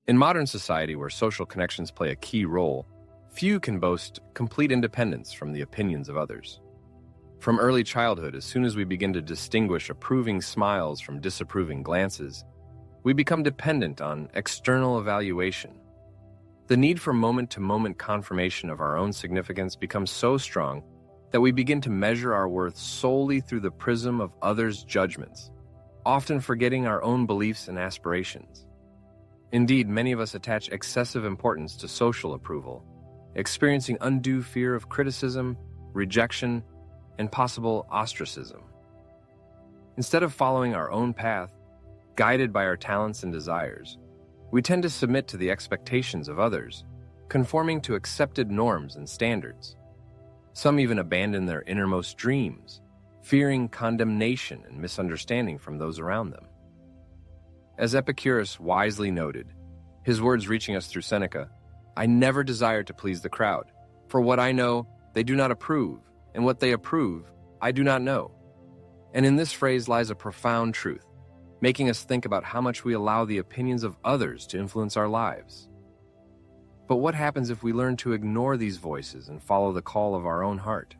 In modern society, where social connections play a key role, few can boast complete independence from the opinions of others. From early childhood, as soon as we begin to distinguish approving smiles from disapproving glances, we become dependent on external evaluation. The need for moment-to-moment confirmation of our own significance becomes so strong that we begin to measure our worth solely through the prism of others' judgments, often forgetting our own beliefs and aspirations. Indeed, many of us attach excessive importance to social approval, experiencing undue fear of criticism, rejection, and possible ostracism. Instead of following our own path, guided by our talents and desires, we tend to submit to the expectations of others, conforming to accepted norms and standards. Some even abandon their innermost dreams, fearing condemnation and misunderstanding from those around them. As Epicurus wisely noted, his words reaching us through Seneca, "I never desire to please the crowd, for what I know, they do not approve, and what they approve, I do not know." And in this phrase lies a profound truth, making us think about how much we allow the opinions of others to influence our lives. But what happens if we learn to ignore these voices and follow the call of our own heart?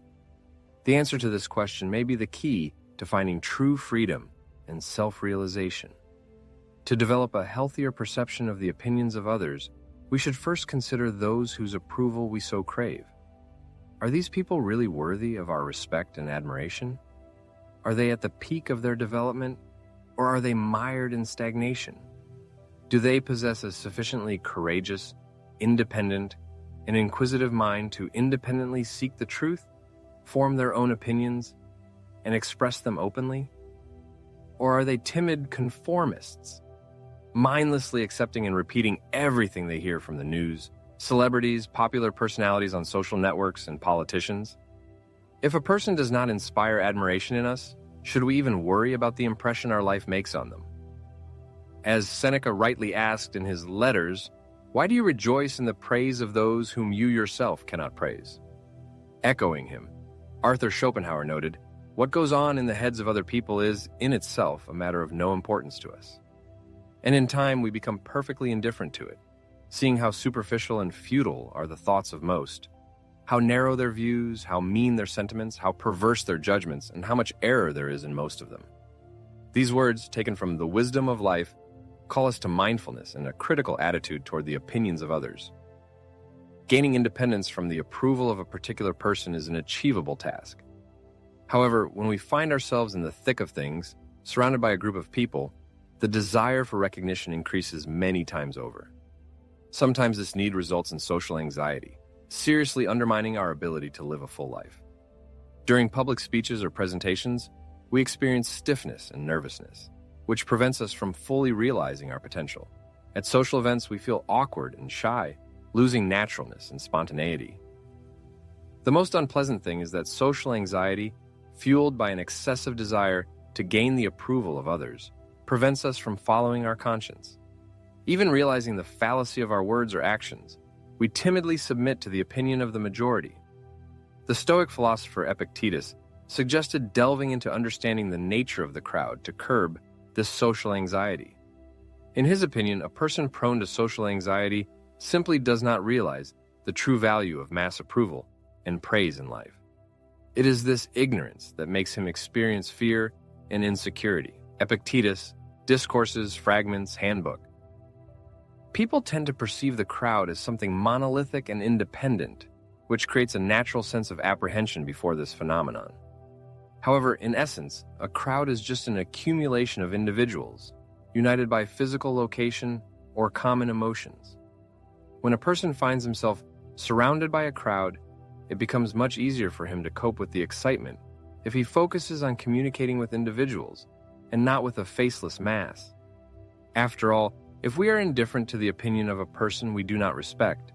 The answer to this question may be the key to finding true freedom and self-realization. To develop a healthier perception of the opinions of others, we should first consider those whose approval we so crave. Are these people really worthy of our respect and admiration? Are they at the peak of their development, or are they mired in stagnation? Do they possess a sufficiently courageous, independent, and inquisitive mind to independently seek the truth, form their own opinions, and express them openly? Or are they timid conformists, mindlessly accepting and repeating everything they hear from the news, celebrities, popular personalities on social networks, and politicians? If a person does not inspire admiration in us, should we even worry about the impression our life makes on them? As Seneca rightly asked in his letters, "Why do you rejoice in the praise of those whom you yourself cannot praise?" Echoing him, Arthur Schopenhauer noted, "What goes on in the heads of other people is, in itself, a matter of no importance to us." And in time, we become perfectly indifferent to it, seeing how superficial and futile are the thoughts of most, how narrow their views, how mean their sentiments, how perverse their judgments, and how much error there is in most of them. These words, taken from the wisdom of life, call us to mindfulness and a critical attitude toward the opinions of others. Gaining independence from the approval of a particular person is an achievable task. However, when we find ourselves in the thick of things, surrounded by a group of people, the desire for recognition increases many times over. Sometimes this need results in social anxiety, seriously undermining our ability to live a full life. During public speeches or presentations, we experience stiffness and nervousness, which prevents us from fully realizing our potential. At social events, we feel awkward and shy, losing naturalness and spontaneity. The most unpleasant thing is that social anxiety, fueled by an excessive desire to gain the approval of others, prevents us from following our conscience. Even realizing the fallacy of our words or actions, we timidly submit to the opinion of the majority. The Stoic philosopher Epictetus suggested delving into understanding the nature of the crowd to curb this social anxiety. In his opinion, a person prone to social anxiety simply does not realize the true value of mass approval and praise in life. It is this ignorance that makes him experience fear and insecurity. Epictetus, Discourses, Fragments, Handbook. People tend to perceive the crowd as something monolithic and independent, which creates a natural sense of apprehension before this phenomenon. However, in essence, a crowd is just an accumulation of individuals, united by physical location or common emotions. When a person finds himself surrounded by a crowd, it becomes much easier for him to cope with the excitement if he focuses on communicating with individuals and not with a faceless mass. After all, if we are indifferent to the opinion of a person we do not respect,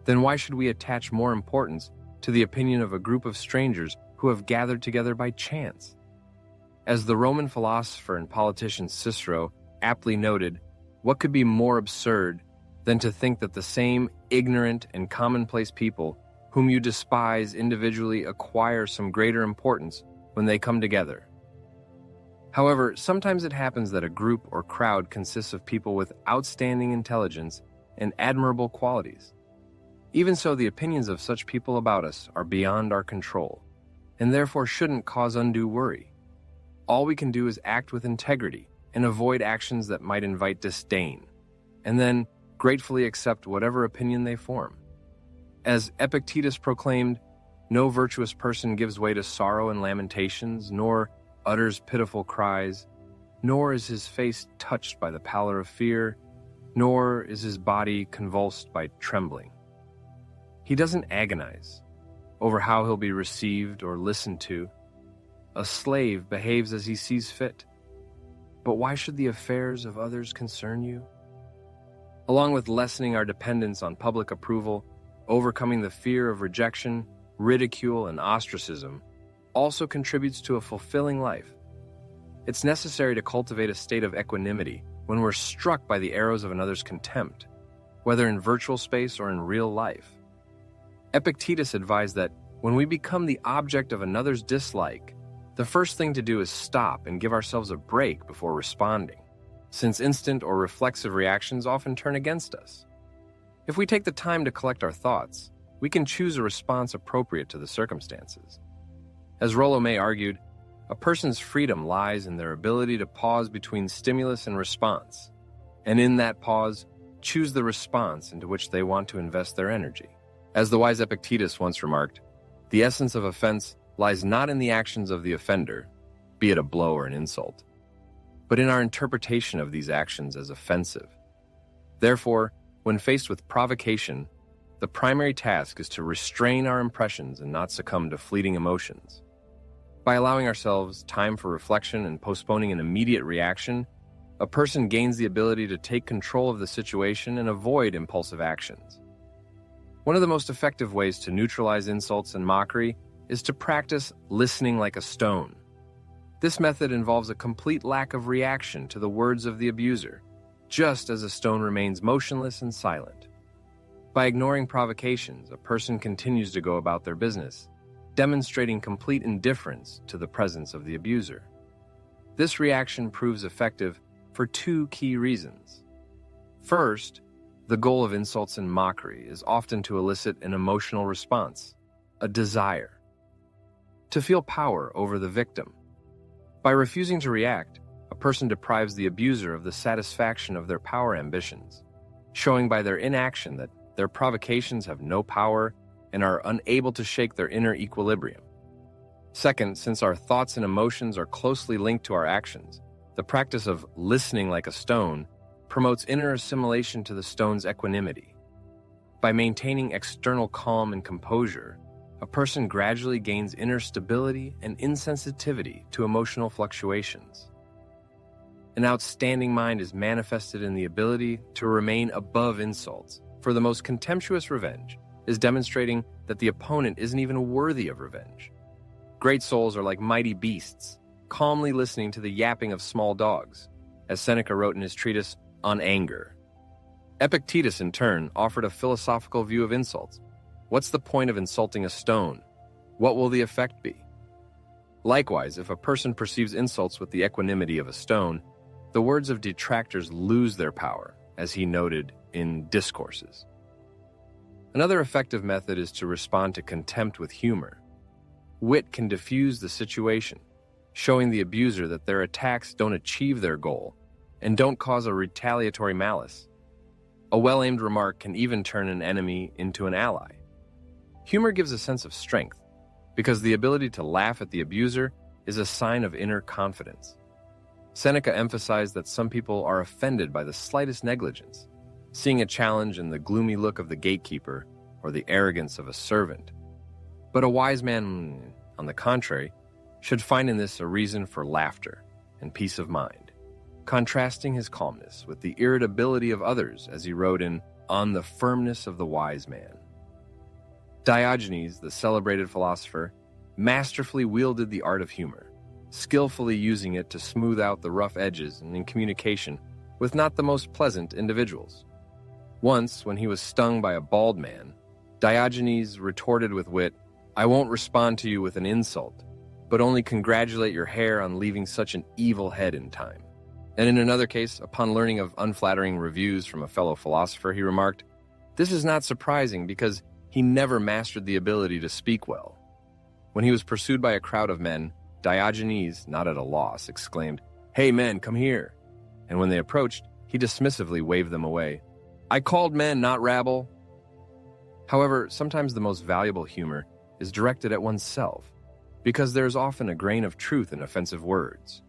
then why should we attach more importance to the opinion of a group of strangers who have gathered together by chance? As the Roman philosopher and politician Cicero aptly noted, what could be more absurd than to think that the same ignorant and commonplace people whom you despise individually acquire some greater importance when they come together? However, sometimes it happens that a group or crowd consists of people with outstanding intelligence and admirable qualities. Even so, the opinions of such people about us are beyond our control, and therefore shouldn't cause undue worry. All we can do is act with integrity and avoid actions that might invite disdain, and then gratefully accept whatever opinion they form. As Epictetus proclaimed, no virtuous person gives way to sorrow and lamentations, nor utters pitiful cries, nor is his face touched by the pallor of fear, nor is his body convulsed by trembling. He doesn't agonize over how he'll be received or listened to. A slave behaves as he sees fit. But why should the affairs of others concern you? Along with lessening our dependence on public approval, overcoming the fear of rejection, ridicule, and ostracism also contributes to a fulfilling life. It's necessary to cultivate a state of equanimity when we're struck by the arrows of another's contempt, whether in virtual space or in real life. Epictetus advised that when we become the object of another's dislike, the first thing to do is stop and give ourselves a break before responding, since instant or reflexive reactions often turn against us. If we take the time to collect our thoughts, we can choose a response appropriate to the circumstances. As Rollo May argued, a person's freedom lies in their ability to pause between stimulus and response, and in that pause, choose the response into which they want to invest their energy. As the wise Epictetus once remarked, the essence of offense lies not in the actions of the offender, be it a blow or an insult, but in our interpretation of these actions as offensive. Therefore, when faced with provocation, the primary task is to restrain our impressions and not succumb to fleeting emotions. By allowing ourselves time for reflection and postponing an immediate reaction, a person gains the ability to take control of the situation and avoid impulsive actions. One of the most effective ways to neutralize insults and mockery is to practice listening like a stone. This method involves a complete lack of reaction to the words of the abuser, just as a stone remains motionless and silent. By ignoring provocations, a person continues to go about their business, demonstrating complete indifference to the presence of the abuser. This reaction proves effective for two key reasons. First, the goal of insults and mockery is often to elicit an emotional response, a desire to feel power over the victim. By refusing to react, a person deprives the abuser of the satisfaction of their power ambitions, showing by their inaction that their provocations have no power and are unable to shake their inner equilibrium. Second, since our thoughts and emotions are closely linked to our actions, the practice of listening like a stone promotes inner assimilation to the stone's equanimity. By maintaining external calm and composure, a person gradually gains inner stability and insensitivity to emotional fluctuations. An outstanding mind is manifested in the ability to remain above insults, for the most contemptuous revenge is demonstrating that the opponent isn't even worthy of revenge. Great souls are like mighty beasts, calmly listening to the yapping of small dogs, as Seneca wrote in his treatise on anger. Epictetus, in turn, offered a philosophical view of insults. What's the point of insulting a stone? What will the effect be? Likewise, if a person perceives insults with the equanimity of a stone, the words of detractors lose their power, as he noted in Discourses. Another effective method is to respond to contempt with humor. Wit can diffuse the situation, showing the abuser that their attacks don't achieve their goal and don't cause a retaliatory malice. A well-aimed remark can even turn an enemy into an ally. Humor gives a sense of strength, because the ability to laugh at the abuser is a sign of inner confidence. Seneca emphasized that some people are offended by the slightest negligence, seeing a challenge in the gloomy look of the gatekeeper or the arrogance of a servant. But a wise man, on the contrary, should find in this a reason for laughter and peace of mind, contrasting his calmness with the irritability of others, as he wrote in On the Firmness of the Wise Man. Diogenes, the celebrated philosopher, masterfully wielded the art of humor, skillfully using it to smooth out the rough edges and in communication with not the most pleasant individuals. Once, when he was stung by a bald man, Diogenes retorted with wit, "I won't respond to you with an insult, but only congratulate your hair on leaving such an evil head in time." And in another case, upon learning of unflattering reviews from a fellow philosopher, he remarked, "This is not surprising because he never mastered the ability to speak well." When he was pursued by a crowd of men, Diogenes, not at a loss, exclaimed, "Hey men, come here." And when they approached, he dismissively waved them away. "I called men, not rabble." However, sometimes the most valuable humor is directed at oneself, because there is often a grain of truth in offensive words.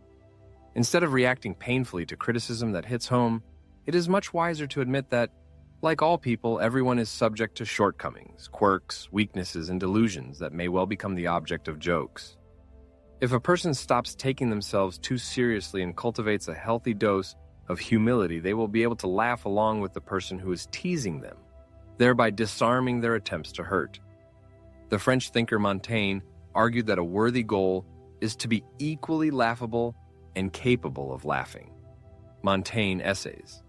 Instead of reacting painfully to criticism that hits home, it is much wiser to admit that, like all people, everyone is subject to shortcomings, quirks, weaknesses, and delusions that may well become the object of jokes. If a person stops taking themselves too seriously and cultivates a healthy dose of humility, they will be able to laugh along with the person who is teasing them, thereby disarming their attempts to hurt. The French thinker Montaigne argued that a worthy goal is to be equally laughable and capable of laughing. Montaigne Essays.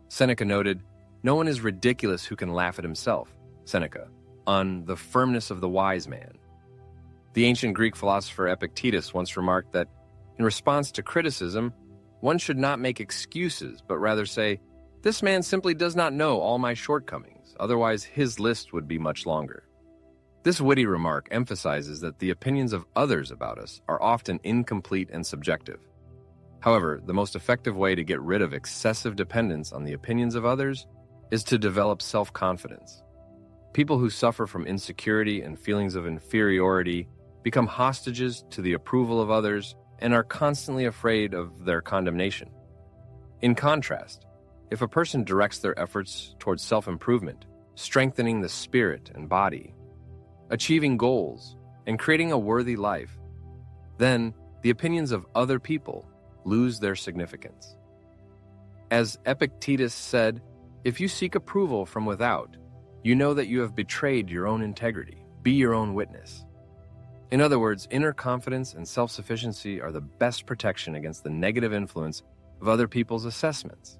Seneca noted, "No one is ridiculous who can laugh at himself," Seneca, on the firmness of the wise man. The ancient Greek philosopher Epictetus once remarked that, in response to criticism, one should not make excuses, but rather say, "This man simply does not know all my shortcomings, otherwise his list would be much longer." This witty remark emphasizes that the opinions of others about us are often incomplete and subjective. However, the most effective way to get rid of excessive dependence on the opinions of others is to develop self-confidence. People who suffer from insecurity and feelings of inferiority become hostages to the approval of others and are constantly afraid of their condemnation. In contrast, if a person directs their efforts towards self-improvement, strengthening the spirit and body, achieving goals, and creating a worthy life, then the opinions of other people lose their significance. As Epictetus said, "If you seek approval from without, you know that you have betrayed your own integrity. Be your own witness." In other words, inner confidence and self-sufficiency are the best protection against the negative influence of other people's assessments.